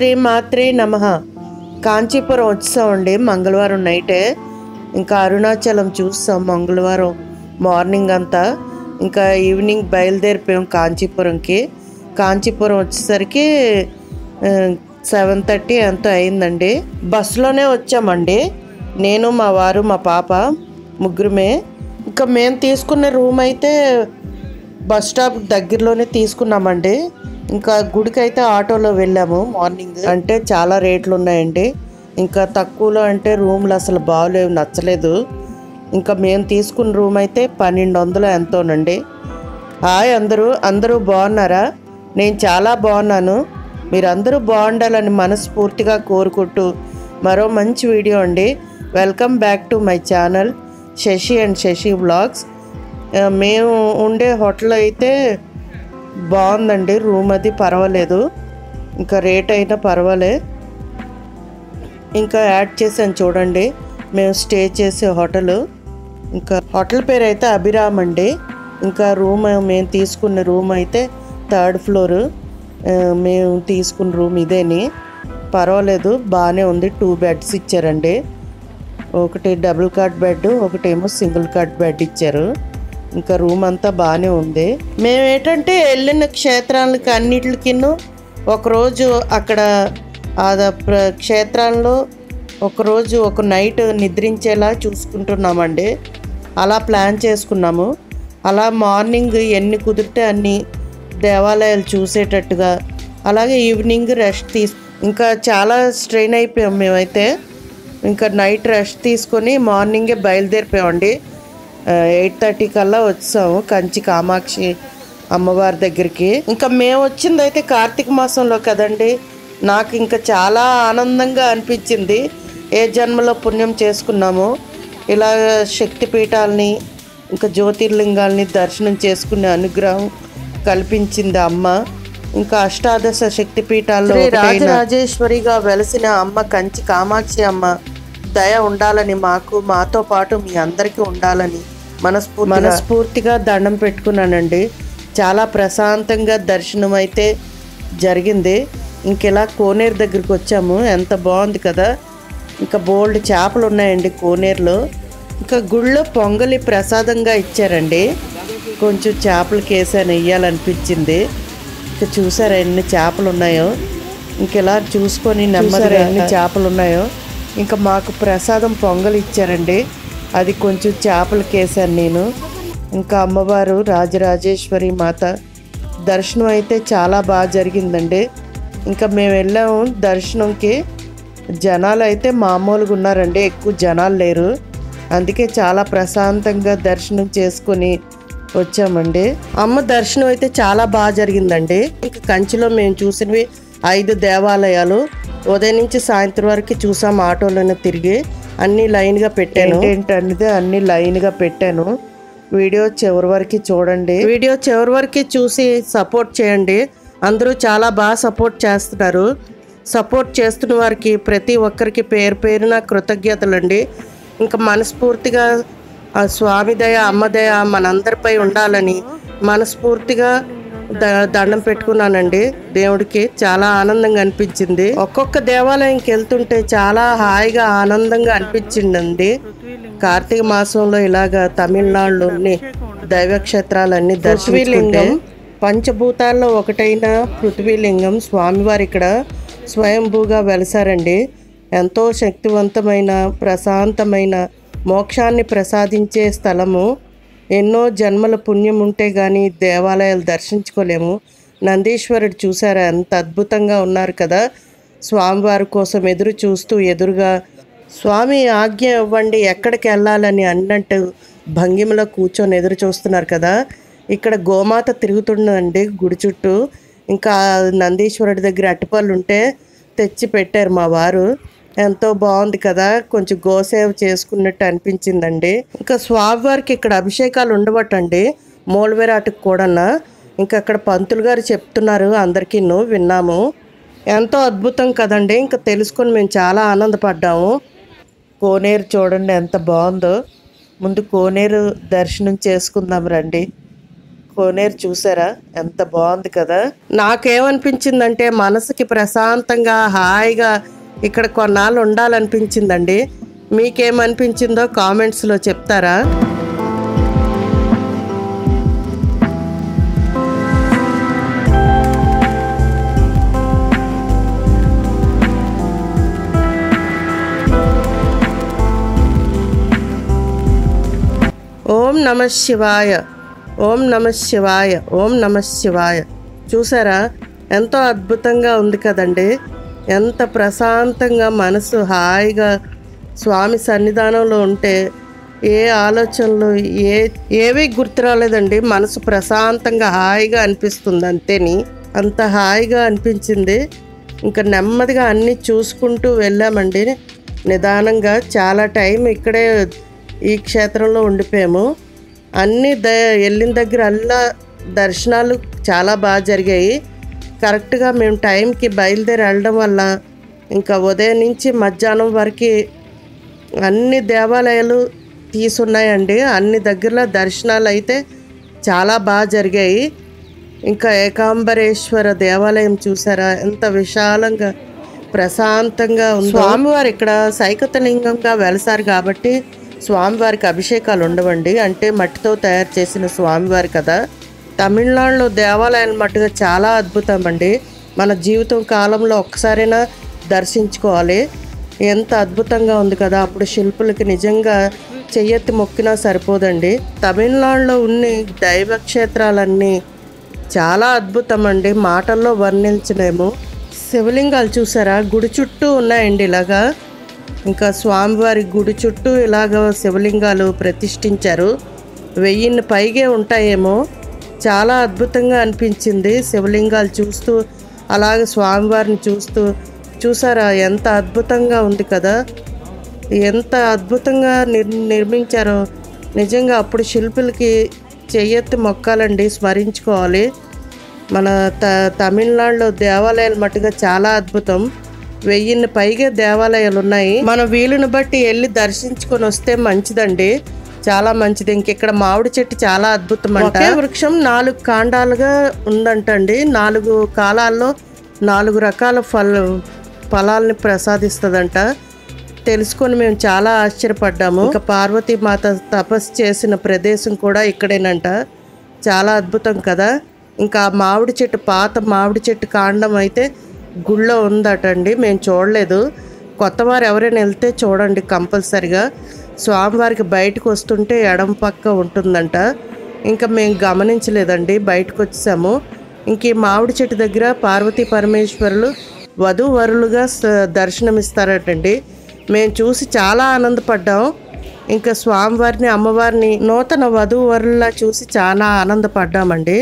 శ్రీమాత్రే నమః. కాంచీపురం వచ్చామండి మంగళవారం నైటే. ఇంకా అరుణాచలం చూస్తాం మంగళవారం మార్నింగ్ అంతా. ఇంకా ఈవినింగ్ బయలుదేరిపోయాం కాంచీపురంకి. కాంచీపురం వచ్చేసరికి 7:30 ఎంతో అయిందండి. బస్సులోనే వచ్చామండి, నేను మా వారు మా పాప ముగ్గురమే. ఇంకా మేము తీసుకున్న రూమ్ అయితే బస్ స్టాప్ దగ్గరలోనే తీసుకున్నామండి. ఇంకా గుడికి అయితే ఆటోలో వెళ్ళాము మార్నింగ్. అంటే చాలా రేట్లు ఉన్నాయండి, ఇంకా తక్కువలో అంటే రూమ్లు అసలు బాగలేవు, నచ్చలేదు. ఇంకా మేము తీసుకున్న రూమ్ అయితే 1200 ఎంతోనండి. హాయ్ అందరూ బాగున్నారా? నేను చాలా బాగున్నాను. మీరందరూ బాగుండాలని మనస్ఫూర్తిగా కోరుకుంటూ మరో మంచి వీడియో అండి. Welcome back to my channel Sashi and Sashi vlogs. మేము ఉండే హోటల్ అయితే బాగుందండి, రూమ్ అది పర్వాలేదు, ఇంకా రేట్ అయినా పర్వాలే. ఇంకా యాడ్ చేసాను చూడండి మేము స్టే చేసే హోటల్. ఇంకా హోటల్ పేరు అయితే అభిరామ్ అండి. ఇంకా మేము తీసుకున్న రూమ్ అయితే 3rd ఫ్లోరు. మేము తీసుకున్న రూమ్ ఇదేని, పర్వాలేదు బాగానే ఉంది. 2 బెడ్స్ ఇచ్చారండి, ఒకటి డబుల్ కాట్ బెడ్, ఒకటేమో సింగిల్ కాట్ బెడ్ ఇచ్చారు. ఇంకా రూమ్ అంతా బాగానే ఉంది. మేము ఏంటంటే వెళ్ళిన క్షేత్రాలకి అన్నిటికి ఒకరోజు అక్కడ క్షేత్రాల్లో ఒకరోజు ఒక నైట్ నిద్రించేలా చూసుకుంటున్నామండి. అలా ప్లాన్ చేసుకున్నాము. అలా మార్నింగ్ ఎన్ని కుదిరితే అన్ని దేవాలయాలు చూసేటట్టుగా, అలాగే ఈవినింగ్ రెస్ట్ ఇంకా చాలా స్ట్రెయిన్ అయిపోయాం మేమైతే. ఇంకా నైట్ రెస్ట్ తీసుకొని మార్నింగే బయలుదేరిపోయామండి. 8:30 కల్లా వచ్చాము కంచి కామాక్షి అమ్మవారి దగ్గరికి. ఇంకా మేము వచ్చింది అయితే కార్తీక మాసంలో కదండి. నాకు ఇంకా చాలా ఆనందంగా అనిపించింది. ఏ జన్మలో పుణ్యం చేసుకున్నామో ఇలా శక్తిపీఠాలని ఇంకా జ్యోతిర్లింగాల్ని దర్శనం చేసుకునే అనుగ్రహం కల్పించింది అమ్మ. ఇంకా అష్టాదశ శక్తిపీఠాల్లో రాజరాజేశ్వరిగా వెలసిన అమ్మ కంచి కామాక్షి అమ్మ దయ ఉండాలని మాతో పాటు మీ అందరికీ ఉండాలని మనస్ఫూర్తిగా దండం పెట్టుకున్నానండి. చాలా ప్రశాంతంగా దర్శనం అయితే జరిగింది. ఇంకెలా కోనేరు దగ్గరికి వచ్చాము, ఎంత బాగుంది కదా. ఇంకా బోల్డ్ చేపలు ఉన్నాయండి కోనేరులో. ఇంకా గుళ్ళో పొంగలి ప్రసాదంగా ఇచ్చారండి. కొంచెం చేపలు కేసాను, వెయ్యాలనిపించింది. ఇంకా చూసారా ఎన్ని చేపలు ఉన్నాయో. ఇంకెలా చూసుకొని నెమ్మదిగా ఎన్ని చేపలు ఉన్నాయో. ఇంకా మాకు ప్రసాదం పొంగలి ఇచ్చారండి, అది కొంచెం చేపలు కేసాను నేను. ఇంకా అమ్మవారు రాజరాజేశ్వరి మాత దర్శనం అయితే చాలా బాగా జరిగిందండి. ఇంకా మేము వెళ్ళాము దర్శనంకి. జనాలు అయితే మామూలుగా ఉన్నారండి, ఎక్కువ జనాలు లేరు. అందుకే చాలా ప్రశాంతంగా దర్శనం చేసుకొని వచ్చామండి. అమ్మ దర్శనం అయితే చాలా బాగా జరిగిందండి. ఇంకా కంచిలో మేము చూసినవి 5 దేవాలయాలు. ఉదయం నుంచి సాయంత్రం వరకు చూసాం. ఆటోలోనే తిరిగి అన్ని లైన్గా పెట్టాను. ఏంటనేది అన్ని లైన్గా పెట్టాను. వీడియో చివరి వరకు చూడండి. వీడియో చివరి వరకు చూసి సపోర్ట్ చేయండి. అందరూ చాలా బాగా సపోర్ట్ చేస్తున్నారు. సపోర్ట్ చేస్తున్న వారికి ప్రతి ఒక్కరికి పేరు పేరున కృతజ్ఞతలండి. ఇంకా మనస్ఫూర్తిగా ఆ స్వామి దయ అమ్మ దయ మనందరిపై ఉండాలని మనస్ఫూర్తిగా దండం పెట్టుకున్నానండి. దేవుడికి చాలా ఆనందంగా అనిపించింది. ఒక్కొక్క దేవాలయంకి వెళ్తుంటే చాలా హాయిగా ఆనందంగా అనిపించిందండి. కార్తీక మాసంలో ఇలాగా తమిళనాడులోని దైవక్షేత్రాలన్నీ పృథ్వీలింగం పంచభూతాల్లో ఒకటైన పృథ్వీలింగం స్వామివారి ఇక్కడ స్వయంభూగా వెలసారండి. ఎంతో శక్తివంతమైన ప్రశాంతమైన మోక్షాన్ని ప్రసాదించే స్థలము. ఎన్నో జన్మల పుణ్యం ఉంటే కానీ దేవాలయాలు దర్శించుకోలేము. నందీశ్వరుడు చూసారా ఎంత అద్భుతంగా ఉన్నారు కదా. స్వామివారి కోసం ఎదురు చూస్తూ ఎదురుగా స్వామి ఆజ్ఞ ఇవ్వండి ఎక్కడికి వెళ్ళాలని అన్నట్టు భంగిమలో కూర్చొని ఎదురు చూస్తున్నారు కదా. ఇక్కడ గోమాత తిరుగుతుందండి గుడి చుట్టూ. ఇంకా నందీశ్వరుడి దగ్గర అట్టిపళ్ళు ఉంటే తెచ్చి పెట్టారు మా వారు. ఎంతో బాగుంది కదా, కొంచెం గోసేవ చేసుకున్నట్టు అనిపించిందండి. ఇంకా స్వామివారికి ఇక్కడ అభిషేకాలు ఉండవటండి, మూలవిరాటుకు కూడా. ఇంకా అక్కడ పంతులు గారు చెప్తున్నారు, అందరికీ విన్నాము. ఎంతో అద్భుతం కదండి. ఇంకా తెలుసుకొని మేము చాలా ఆనందపడ్డాము. కోనేరు చూడండి ఎంత బాగుందో. ముందు కోనేరు దర్శనం చేసుకుందాం రండి. కోనేరు చూసారా ఎంత బాగుంది కదా. నాకేమనిపించిందంటే మనసుకి ప్రశాంతంగా హాయిగా ఇక్కడ కొన్నాళ్ళు ఉండాలనిపించిందండి. మీకేమనిపించిందో కామెంట్స్లో చెప్తారా? ఓం నమ శివాయ, ఓం నమ శివాయ, ఓం నమ శివాయ. చూసారా ఎంతో అద్భుతంగా ఉంది కదండి. ఎంత ప్రశాంతంగా మనసు హాయిగా స్వామి సన్నిధానంలో ఉంటే ఏ ఆలోచనలు ఏవి గుర్తు రాలేదండి. మనసు ప్రశాంతంగా హాయిగా అనిపిస్తుంది అంతేని. అంత హాయిగా అనిపించింది. ఇంకా నెమ్మదిగా అన్నీ చూసుకుంటూ వెళ్ళామండి నిదానంగా. చాలా టైం ఇక్కడే ఈ క్షేత్రంలో ఉండిపోయాము. అన్నీ వెళ్ళిన దగ్గర అల్లా దర్శనాలు చాలా బాగా జరిగాయి. కరెక్ట్గా మేము టైంకి బయలుదేరి వెళ్ళడం వల్ల ఇంకా ఉదయం నుంచి మధ్యాహ్నం వరకు అన్ని దేవాలయాలు తీసున్నాయండి. అన్ని దగ్గరలో దర్శనాలు అయితే చాలా బాగా జరిగాయి. ఇంకా ఏకాంబరేశ్వర దేవాలయం చూసారా ఎంత విశాలంగా ప్రశాంతంగా ఉంది. స్వామివారు ఇక్కడ సైకతలింగంగా వెలసారు కాబట్టి స్వామివారికి అభిషేకాలు ఉండవండి. అంటే మట్టితో తయారు చేసిన స్వామివారి కదా. తమిళనాడులో దేవాలయాలు మట్టుగా చాలా అద్భుతం అండి. మన జీవితం కాలంలో ఒక్కసారైనా దర్శించుకోవాలి. ఎంత అద్భుతంగా ఉంది కదా. అప్పుడు శిల్పులకి నిజంగా చెయ్యెత్తి మొక్కినా సరిపోదండి. తమిళనాడులో ఉన్న దైవ క్షేత్రాలన్నీ చాలా అద్భుతం అండి, మాటల్లో వర్ణించలేము. శివలింగాలు చూసారా గుడి చుట్టూ ఉన్నాయండి ఇలాగా. ఇంకా స్వామివారి గుడి చుట్టూ ఇలాగ శివలింగాలు ప్రతిష్ఠించారు. 1000 పైగే ఉంటాయేమో. చాలా అద్భుతంగా అనిపించింది శివలింగాలు చూస్తూ అలాగే స్వామివారిని చూసారా ఎంత అద్భుతంగా ఉంది కదా. ఎంత అద్భుతంగా నిర్మించారో నిజంగా. అప్పుడు శిల్పులకి చెయ్యెత్తి మొక్కాలండి, స్మరించుకోవాలి. మన తమిళనాడులో దేవాలయాలు మట్టుగా చాలా అద్భుతం. 1000 పైగా దేవాలయాలు ఉన్నాయి. మన వీలుని బట్టి వెళ్ళి దర్శించుకొని వస్తే మంచిదండి, చాలా మంచిది. ఇంకెక్కడ మామిడి చెట్టు చాలా అద్భుతం అంట. వృక్షం 4 కాండాలుగా ఉందంటండి. 4 కాలాల్లో 4 రకాల ఫలాల్ని ప్రసాదిస్తుందంట. తెలుసుకొని మేము చాలా ఆశ్చర్యపడ్డాము. ఇంకా పార్వతీమాత తపస్సు చేసిన ప్రదేశం కూడా ఇక్కడేనంట. చాలా అద్భుతం కదా. ఇంకా మామిడి చెట్టు, పాత మామిడి చెట్టు కాండం అయితే గుళ్ళో ఉందటండి. మేము చూడలేదు. కొత్తవారు ఎవరైనా వెళ్తే చూడండి కంపల్సరిగా. స్వామివారికి బయటకు వస్తుంటే ఎడమ పక్క ఉంటుందంట. ఇంకా మేము గమనించలేదండి, బయటకు వచ్చాము. ఇంక ఈ మామిడి చెట్టు దగ్గర పార్వతీ పరమేశ్వరులు వధూవరులుగా దర్శనమిస్తారటండి. మేము చూసి చాలా ఆనందపడ్డాం. ఇంకా స్వామివారిని అమ్మవారిని నూతన వధూవరులా చూసి చాలా ఆనందపడ్డామండి.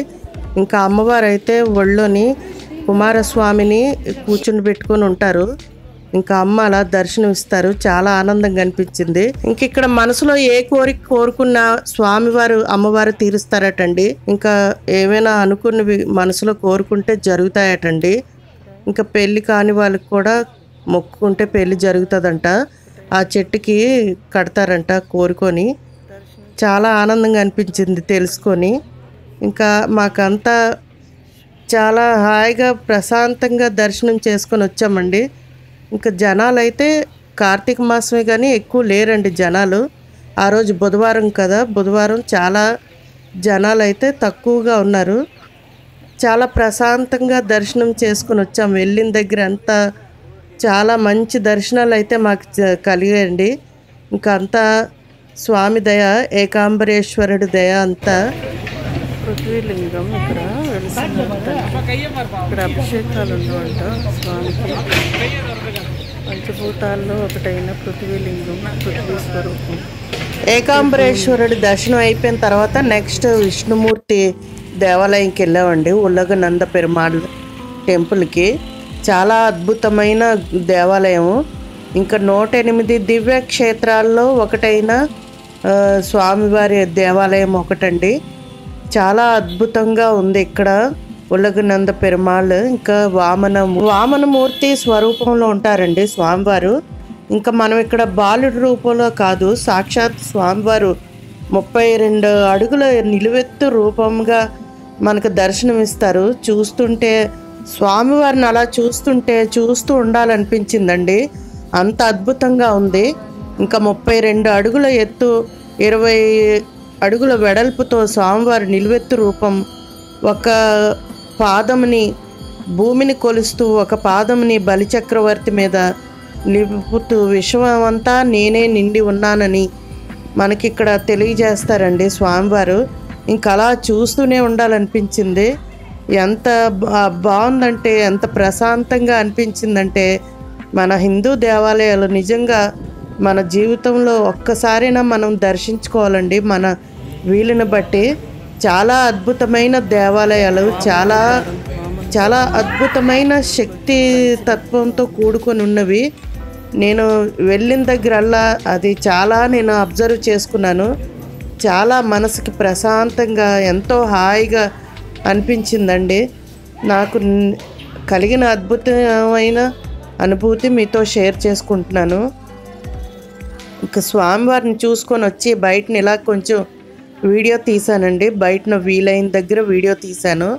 ఇంకా అమ్మవారు అయితే ఒళ్ళోని కుమారస్వామిని కూర్చుని పెట్టుకొని ఉంటారు. ఇంకా అమ్మ అలా దర్శనం ఇస్తారు. చాలా ఆనందంగా అనిపించింది. ఇంక ఇక్కడ మనసులో ఏ కోరిక కోరుకున్నా స్వామివారు అమ్మవారు తీరుస్తారటండి. ఇంకా ఏమైనా అనుకున్నవి మనసులో కోరుకుంటే జరుగుతాయటండి. ఇంకా పెళ్ళి కాని వాళ్ళకి కూడా మొక్కుకుంటే పెళ్ళి జరుగుతుందంట. ఆ చెట్టుకి కడతారంట కోరుకొని. చాలా ఆనందంగా అనిపించింది తెలుసుకొని. ఇంకా మాకంతా చాలా హాయిగా ప్రశాంతంగా దర్శనం చేసుకొని వచ్చామండి. ఇంకా జనాలు అయితే కార్తీక మాసమే కానీ ఎక్కువ లేరండి జనాలు. ఆ రోజు బుధవారం కదా, బుధవారం చాలా జనాలు అయితే తక్కువగా ఉన్నారు. చాలా ప్రశాంతంగా దర్శనం చేసుకొని వచ్చాము. వెళ్ళిన దగ్గర అంతా చాలా మంచి దర్శనాలు అయితే మాకు కలిగాయండి. ఇంకా అంతా స్వామి దయ, ఏకాంబరేశ్వరుడి దయ అంతా. పృథ్వీలింగం ఇక్కడ వెలిసినంత. ఇక్కడ అభిషేకాలు ఉండవంట స్వామికి. పంచభూతాల్లో ఒకటైన పృథ్వీలింగం, పృథ్వీ స్వరూపం. ఏకాంబరేశ్వరుడి దర్శనం అయిపోయిన తర్వాత నెక్స్ట్ విష్ణుమూర్తి దేవాలయంకి వెళ్ళామండి. ఉల్లగనంద పెరుమాళ్ టెంపుల్కి. చాలా అద్భుతమైన దేవాలయం. ఇంకా 108 దివ్య క్షేత్రాల్లో ఒకటైన స్వామివారి దేవాలయం ఒకటండి. చాలా అద్భుతంగా ఉంది ఇక్కడ ఉల్లగనంద పెరుమాళ్. ఇంకా వామనమూర్తి స్వరూపంలో ఉంటారండి స్వామివారు. ఇంకా మనం ఇక్కడ బాలుడి రూపంలో కాదు, సాక్షాత్ స్వామివారు 32 అడుగుల నిలువెత్తు రూపంగా మనకు దర్శనమిస్తారు. చూస్తుంటే స్వామివారిని అలా చూస్తూ ఉండాలనిపించిందండి. అంత అద్భుతంగా ఉంది. ఇంకా 32 అడుగుల ఎత్తు, 20 అడుగుల వెడల్పుతో స్వామివారి నిలువెత్తు రూపం. ఒక పాదముని భూమిని కొలుస్తూ, ఒక పాదముని బలిచక్రవర్తి మీద నిలుపుతూ విశ్వమంతా నేనే నిండి ఉన్నానని మనకిక్కడ తెలియజేస్తారండి స్వామివారు. ఇంకా అలా చూస్తూనే ఉండాలనిపించింది. ఎంత బాగుందంటే, ఎంత ప్రశాంతంగా అనిపించిందంటే, మన హిందూ దేవాలయాలు నిజంగా మన జీవితంలో ఒక్కసారైనా మనం దర్శించుకోవాలండి. మన వీలుని బట్టి చాలా అద్భుతమైన దేవాలయాలు, చాలా చాలా అద్భుతమైన శక్తి తత్వంతో కూడుకొని ఉన్నవి. నేను వెళ్ళిన దగ్గరల్లా అది చాలా నేను అబ్జర్వ్ చేసుకున్నాను. చాలా మనసుకి ప్రశాంతంగా ఎంతో హాయిగా అనిపించిందండి. నాకు కలిగిన అద్భుతమైన అనుభూతి మీతో షేర్ చేసుకుంటున్నాను. ఇంకా స్వామివారిని చూసుకొని వచ్చి బయటని ఇలా కొంచెం వీడియో తీశానండి. బయటన వీలైన దగ్గర వీడియో తీశాను.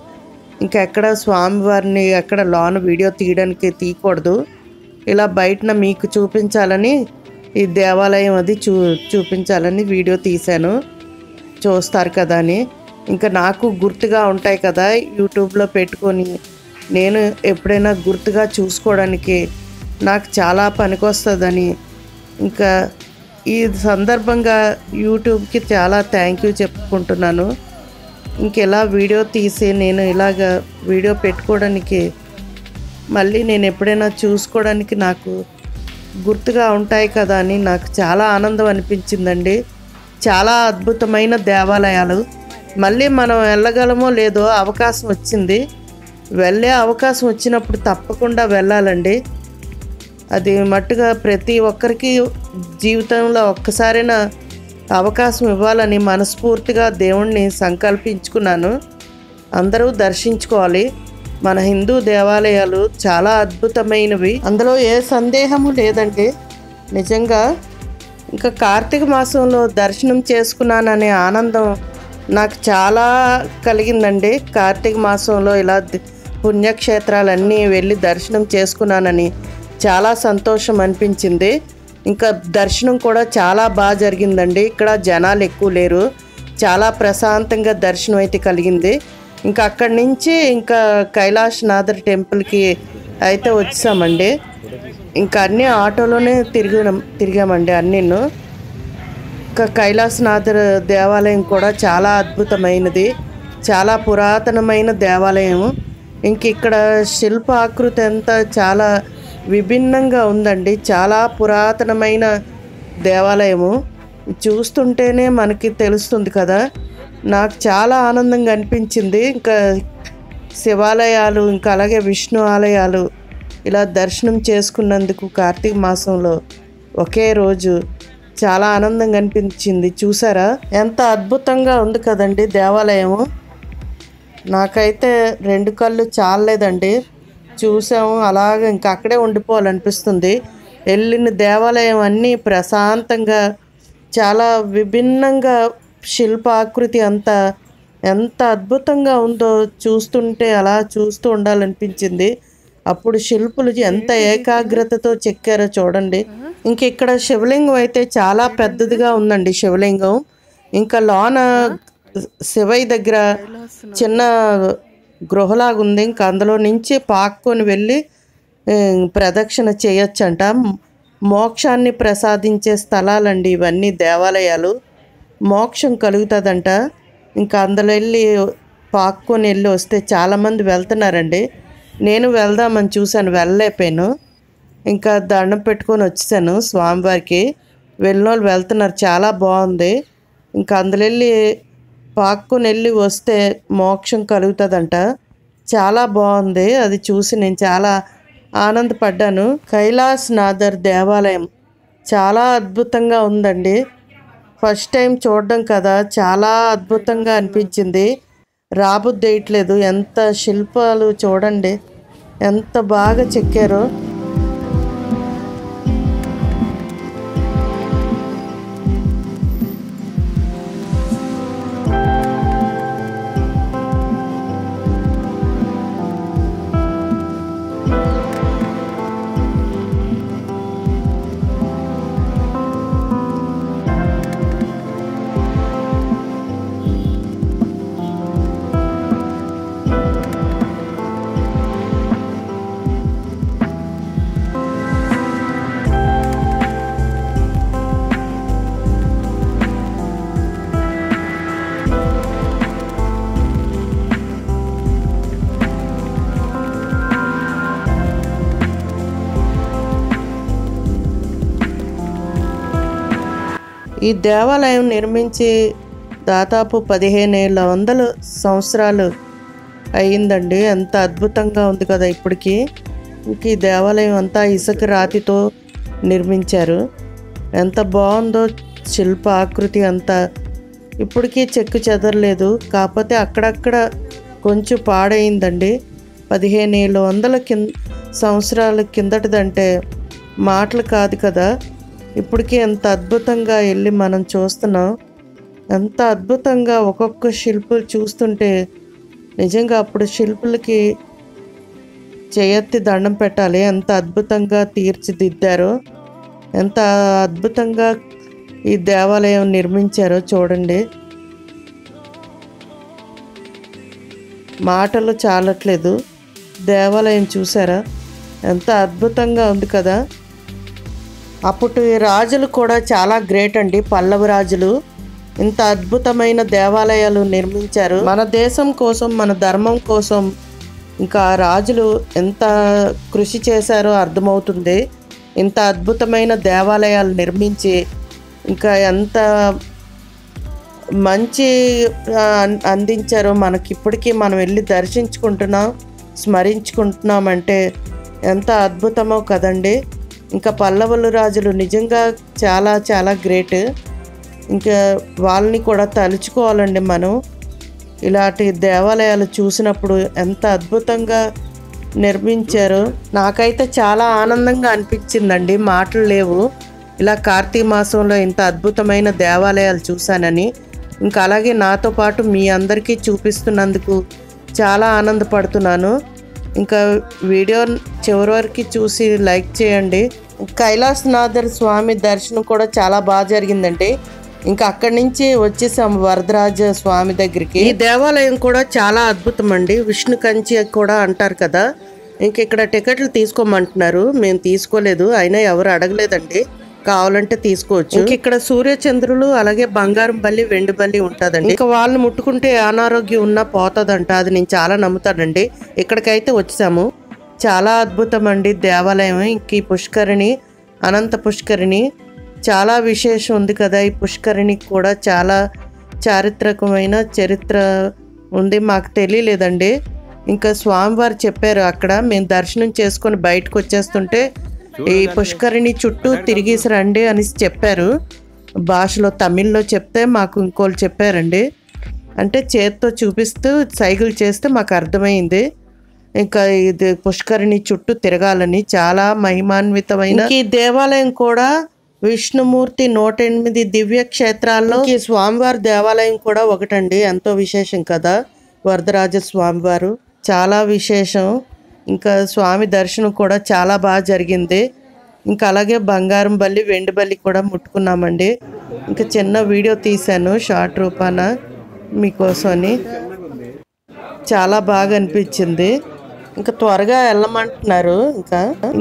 ఇంకా ఎక్కడ స్వామివారిని ఎక్కడ లోన వీడియో తీయకూడదు. ఇలా బయటన మీకు చూపించాలని, ఈ దేవాలయం అది చూపించాలని వీడియో తీశాను. చూస్తారు కదా అని. ఇంకా నాకు గుర్తుగా ఉంటాయి కదా యూట్యూబ్లో పెట్టుకొని, నేను ఎప్పుడైనా గుర్తుగా చూసుకోవడానికి నాకు చాలా పనికొస్తుందని ఇంకా ఈ సందర్భంగా యూట్యూబ్కి చాలా థ్యాంక్ యూ చెప్పుకుంటున్నాను. ఇంకెలా వీడియో తీసి నేను ఇలాగ వీడియో పెట్టుకోవడానికి, మళ్ళీ నేను ఎప్పుడైనా చూసుకోవడానికి నాకు గుర్తుగా ఉంటాయి కదా అని నాకు చాలా ఆనందం అనిపించిందండి. చాలా అద్భుతమైన దేవాలయాలు. మళ్ళీ మనం వెళ్ళగలమో లేదో అవకాశం వచ్చింది. వెళ్ళే అవకాశం వచ్చినప్పుడు తప్పకుండా వెళ్ళాలండి. అది మట్టుగా ప్రతి ఒక్కరికి జీవితంలో ఒక్కసారైనా అవకాశం ఇవ్వాలని మనస్ఫూర్తిగా దేవుణ్ణి సంకల్పించుకున్నాను. అందరూ దర్శించుకోవాలి. మన హిందూ దేవాలయాలు చాలా అద్భుతమైనవి, అందులో ఏ సందేహము లేదండి. నిజంగా ఇంకా కార్తీక మాసంలో దర్శనం చేసుకున్నాననే ఆనందం నాకు చాలా కలిగిందండి. కార్తీక మాసంలో ఇలా పుణ్యక్షేత్రాలన్నీ వెళ్ళి దర్శనం చేసుకున్నానని చాలా సంతోషం అనిపించింది. ఇంకా దర్శనం కూడా చాలా బాగా జరిగిందండి. ఇక్కడ జనాలు ఎక్కువ లేరు. చాలా ప్రశాంతంగా దర్శనం అయితే కలిగింది. ఇంకా అక్కడి నుంచి ఇంకా కైలాసనాథర్ టెంపుల్కి అయితే వచ్చామండి. ఇంకా అన్నీ ఆటోలోనే తిరిగామండి అన్నీను. ఇంకా కైలాసనాథర్ దేవాలయం కూడా చాలా అద్భుతమైనది, చాలా పురాతనమైన దేవాలయం. ఇంక ఇక్కడ శిల్ప ఆకృతి అంతా చాలా విభిన్నంగా ఉందండి. చాలా పురాతనమైన దేవాలయము. చూస్తుంటేనే మనకి తెలుస్తుంది కదా. నాకు చాలా ఆనందంగా అనిపించింది. ఇంకా శివాలయాలు, ఇంకా అలాగే విష్ణు ఆలయాలు ఇలా దర్శనం చేసుకున్నందుకు కార్తీక మాసంలో ఒకే రోజు చాలా ఆనందంగా అనిపించింది. చూసారా ఎంత అద్భుతంగా ఉంది కదండి దేవాలయము. నాకైతే 2 కళ్ళు చాలలేదండి. చూసాము అలాగే ఇంకా అక్కడే ఉండిపోవాలనిపిస్తుంది. వెళ్ళిన దేవాలయం అన్నీ ప్రశాంతంగా, చాలా విభిన్నంగా శిల్పాకృతి అంతా ఎంత అద్భుతంగా ఉందో చూస్తుంటే అలా చూస్తూ ఉండాలనిపించింది. అప్పుడు శిల్పులు ఎంత ఏకాగ్రతతో చెక్కారో చూడండి. ఇంక ఇక్కడ శివలింగం అయితే చాలా పెద్దదిగా ఉందండి. శివలింగం ఇంకా లోన శివయ్య దగ్గర చిన్న గృహలాగా ఉంది. ఇంకా అందులో నుంచి పాక్కొని వెళ్ళి ప్రదక్షిణ చేయొచ్చంట. మోక్షాన్ని ప్రసాదించే స్థలాలండి ఇవన్నీ దేవాలయాలు. మోక్షం కలుగుతుందంట. ఇంకా అందులో వెళ్ళి పాక్కొని వెళ్ళి వస్తే చాలామంది వెళ్తున్నారండి. నేను వెళ్దామని చూశాను, వెళ్ళలేకపోయాను. ఇంకా దండం పెట్టుకొని వచ్చేసాను స్వామివారికి. వెళ్ళిన వాళ్ళు వెళ్తున్నారు, చాలా బాగుంది. ఇంకా అందులో వెళ్ళి పాక్కొని వెళ్ళి వస్తే మోక్షం కలుగుతుందంట. చాలా బాగుంది. అది చూసి నేను చాలా ఆనందపడ్డాను. కైలాసనాథర్ దేవాలయం చాలా అద్భుతంగా ఉందండి. ఫస్ట్ టైం చూడడం కదా, చాలా అద్భుతంగా అనిపించింది. రాబుద్ది వేయట్లేదు. ఎంత శిల్పాలు చూడండి, ఎంత బాగా చెక్కారో. ఈ దేవాలయం నిర్మించి దాదాపు 1500 సంవత్సరాలు అయ్యిందండి. ఎంత అద్భుతంగా ఉంది కదా ఇప్పటికీ. ఇంక ఈ దేవాలయం అంతా ఇసుక రాతితో నిర్మించారు. ఎంత బాగుందో శిల్ప ఆకృతి అంతా. ఇప్పటికీ చెక్కు చెదరలేదు, కాకపోతే అక్కడక్కడ కొంచెం పాడైందండి. 1500 సంవత్సరాల కిందటిదంటే మాటలు కాదు కదా. ఇప్పటికీ ఎంత అద్భుతంగా వెళ్ళి మనం చూస్తున్నాం. ఎంత అద్భుతంగా ఒక్కొక్క శిల్పులు చూస్తుంటే నిజంగా అప్పుడు శిల్పులకి చేయెత్తి దండం పెట్టాలి. ఎంత అద్భుతంగా తీర్చిదిద్దారో, ఎంత అద్భుతంగా ఈ దేవాలయం నిర్మించారో చూడండి. మాటలు చాలట్లేదు. దేవాలయం చూసారా ఎంత అద్భుతంగా ఉంది కదా. అప్పటి రాజులు కూడా చాలా గ్రేట్ అండి. పల్లవ రాజులు ఇంత అద్భుతమైన దేవాలయాలు నిర్మించారు. మన దేశం కోసం, మన ధర్మం కోసం ఇంకా రాజులు ఎంత కృషి చేశారో అర్థమవుతుంది. ఇంత అద్భుతమైన దేవాలయాలు నిర్మించి ఇంకా ఎంత మంచి అందించారో మనకి. ఇప్పటికీ మనం వెళ్ళి దర్శించుకుంటున్నాం, స్మరించుకుంటున్నామంటే ఎంత అద్భుతమో కదండి. ఇంకా పల్లవులు రాజులు నిజంగా చాలా చాలా గ్రేట్. ఇంకా వాళ్ళని కూడా తలుచుకోవాలండి మనం. ఇలాంటి దేవాలయాలు చూసినప్పుడు ఎంత అద్భుతంగా నిర్మించారో నాకైతే చాలా ఆనందంగా అనిపించిందండి. మాటలు లేవు. ఇలా కార్తీక మాసంలో ఇంత అద్భుతమైన దేవాలయాలు చూశానని. ఇంకా అలాగే నాతో పాటు మీ అందరికీ చూపిస్తున్నందుకు చాలా ఆనందపడుతున్నాను. ఇంకా వీడియో చివరి వరకు చూసి లైక్ చేయండి. కైలాసనాథర్ స్వామి దర్శనం కూడా చాలా బాగా జరిగిందండి. ఇంకా అక్కడి నుంచి వచ్చేసాము వరదరాజ స్వామి దగ్గరికి. ఈ దేవాలయం కూడా చాలా అద్భుతం అండి. విష్ణు కంచి కూడా అంటారు కదా. ఇంక ఇక్కడ టికెట్లు తీసుకోమంటున్నారు. మేము తీసుకోలేదు, అయినా ఎవరు అడగలేదండి. కావాలంటే తీసుకోవచ్చు. ఇంక ఇక్కడ సూర్యచంద్రులు అలాగే బంగారం బల్లి, వెండి బల్లి ఉంటుందండి. ఇంకా వాళ్ళు ముట్టుకుంటే అనారోగ్యం ఉన్నా పోతుందంట. అది నేను చాలా నమ్ముతానండి. ఇక్కడికైతే వచ్చాము. చాలా అద్భుతం అండి దేవాలయం. ఇంక ఈ పుష్కరిణి, అనంత పుష్కరిణి చాలా విశేషం ఉంది కదా. ఈ పుష్కరిణికి కూడా చాలా చారిత్రకమైన చరిత్ర ఉంది. మాకు తెలియలేదండి. ఇంకా స్వామివారు చెప్పారు అక్కడ. మేము దర్శనం చేసుకొని బయటకు వచ్చేస్తుంటే ఈ పుష్కరిణి చుట్టూ తిరిగేసి రండి అని చెప్పారు. భాషలో తమిళ్లో చెప్తే మాకు ఇంకోళ్ళు చెప్పారండి. అంటే చేత్తో చూపిస్తూ సైకిల్ చేస్తే మాకు అర్థమైంది. ఇంకా ఇది పుష్కరిణి చుట్టూ తిరగాలని. చాలా మహిమాన్వితమైన ఈ దేవాలయం కూడా విష్ణుమూర్తి 108 దివ్య క్షేత్రాల్లో ఈ స్వామివారి దేవాలయం కూడా ఒకటండి. ఎంతో విశేషం కదా వరదరాజ స్వామివారు. చాలా విశేషం. ఇంకా స్వామి దర్శనం కూడా చాలా బాగా జరిగింది. ఇంకా అలాగే బంగారం బల్లి, వెండి బల్లి కూడా ముట్టుకున్నామండి. ఇంకా చిన్న వీడియో తీశాను షార్ట్ రూపాన మీకోసమని. చాలా బాగా అనిపించింది. ఇంకా త్వరగా వెళ్ళమంటున్నారు.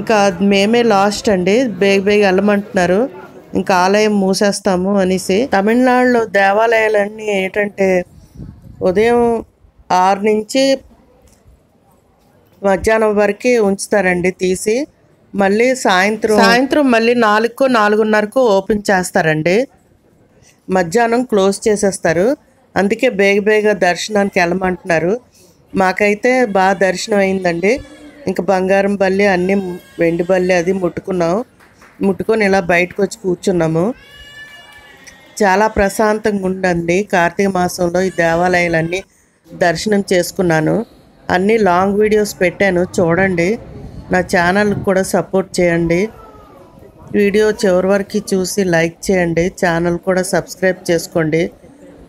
ఇంకా మేమే లాస్ట్ అండి. బేగ వెళ్ళమంటున్నారు. ఇంకా ఆలయం మూసేస్తాము అనేసి. తమిళనాడులో దేవాలయాలన్నీ ఏంటంటే ఉదయం 6 నుంచి మధ్యాహ్నం వరకు ఉంచుతారండి తీసి. మళ్ళీ సాయంత్రం మళ్ళీ 4కో 4:30కో ఓపెన్ చేస్తారండి. మధ్యాహ్నం క్లోజ్ చేసేస్తారు. అందుకే బేగ దర్శనానికి వెళ్ళమంటున్నారు. మాకైతే బాగా దర్శనం అయిందండి. ఇంకా బంగారం బల్లి, అన్నీ వెండి బల్లి అది ముట్టుకొని ఇలా బయటకు వచ్చి కూర్చున్నాము. చాలా ప్రశాంతంగా ఉండండి. కార్తీక మాసంలో ఈ దేవాలయాలన్నీ దర్శనం చేసుకున్నాను. అన్నీ లాంగ్ వీడియోస్ పెట్టాను, చూడండి. నా ఛానల్ కూడా సపోర్ట్ చేయండి. వీడియో చివరి వరకు చూసి లైక్ చేయండి. ఛానల్ కూడా సబ్స్క్రైబ్ చేసుకోండి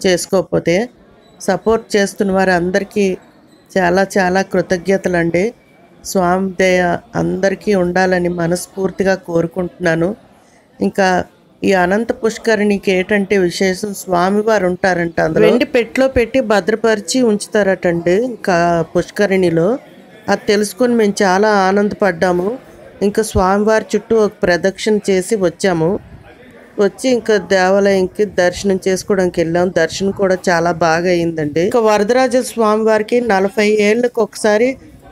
చేసుకోకపోతే. సపోర్ట్ చేస్తున్న వారు అందరికీ చాలా చాలా కృతజ్ఞతలండి. స్వామి దయ అందరికీ ఉండాలని మనస్ఫూర్తిగా కోరుకుంటున్నాను. ఇంకా ఈ అనంత పుష్కరిణికి ఏంటంటే విశేషం, స్వామివారు ఉంటారంట. అందులో వెండి పెట్టెలో పెట్టి భద్రపరిచి ఉంచుతారటండి ఇంకా పుష్కరిణిలో. అది తెలుసుకొని మేము చాలా ఆనందపడ్డాము. ఇంకా స్వామివారి చుట్టూ ఒక ప్రదక్షిణ చేసి వచ్చి ఇంకా దేవాలయంకి దర్శనం చేసుకోవడానికి వెళ్ళాం. దర్శనం కూడా చాలా బాగా అయిందండి. ఇంకా వరదరాజ స్వామి వారికి 40 ఏళ్ళకి ఒకసారి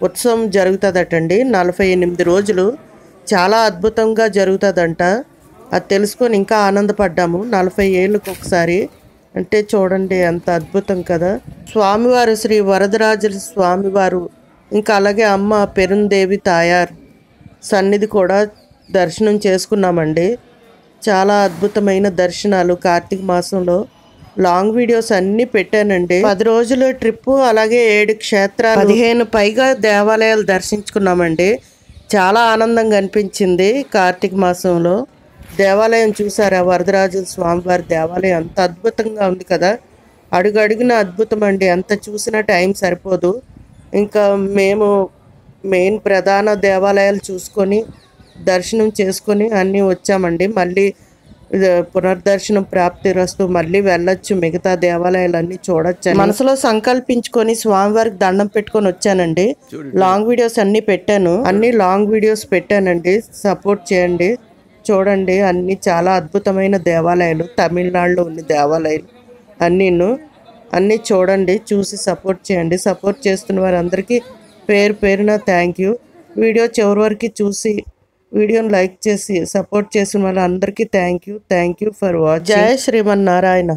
ఉత్సవం జరుగుతుందటండి. 48 రోజులు చాలా అద్భుతంగా జరుగుతుందంట. అది తెలుసుకొని ఇంకా ఆనందపడ్డాము. 40 ఏళ్ళకి ఒకసారి అంటే చూడండి ఎంత అద్భుతం కదా. స్వామివారు శ్రీ వరదరాజుల స్వామివారు, ఇంకా అలాగే అమ్మ పెరుందేవి తాయార్ సన్నిధి కూడా దర్శనం చేసుకున్నామండి. చాలా అద్భుతమైన దర్శనాలు. కార్తీక మాసంలో లాంగ్ వీడియోస్ అన్నీ పెట్టానండి. 10 రోజుల ట్రిప్పు, అలాగే 7 క్షేత్రాలు, 15 పైగా దేవాలయాలు దర్శించుకున్నామండి. చాలా ఆనందంగా అనిపించింది. కార్తీక మాసంలో దేవాలయం చూసారా, వరదరాజుల స్వామివారి దేవాలయం అంత అద్భుతంగా ఉంది కదా. అడుగడుగున అద్భుతం అండి. ఎంత చూసినా టైం సరిపోదు. ఇంకా మేము మెయిన్ ప్రధాన దేవాలయాలు చూసుకొని దర్శనం చేసుకొని అన్నీ వచ్చామండి. మళ్ళీ పునర్దర్శనం ప్రాప్తిరస్తు, మళ్ళీ వెళ్ళొచ్చు, మిగతా దేవాలయాలన్నీ చూడొచ్చు. మనసులో సంకల్పించుకొని స్వామివారికి దండం పెట్టుకొని వచ్చానండి. లాంగ్ వీడియోస్ అన్నీ పెట్టాను, అన్ని లాంగ్ వీడియోస్ పెట్టానండి. సపోర్ట్ చేయండి. చూడండి, అన్నీ చాలా అద్భుతమైన దేవాలయాలు, తమిళనాడులో ఉన్న దేవాలయాలు అన్నీ చూడండి, చూసి సపోర్ట్ చేయండి. సపోర్ట్ చేస్తున్న వారందరికీ పేరు పేరున థ్యాంక్ యూ. వీడియో చివరి వరకు చూసి వీడియోని లైక్ చేసి సపోర్ట్ చేసిన వాళ్ళందరికీ థ్యాంక్ యూ ఫర్ వాచింగ్. జై శ్రీమన్నారాయణ.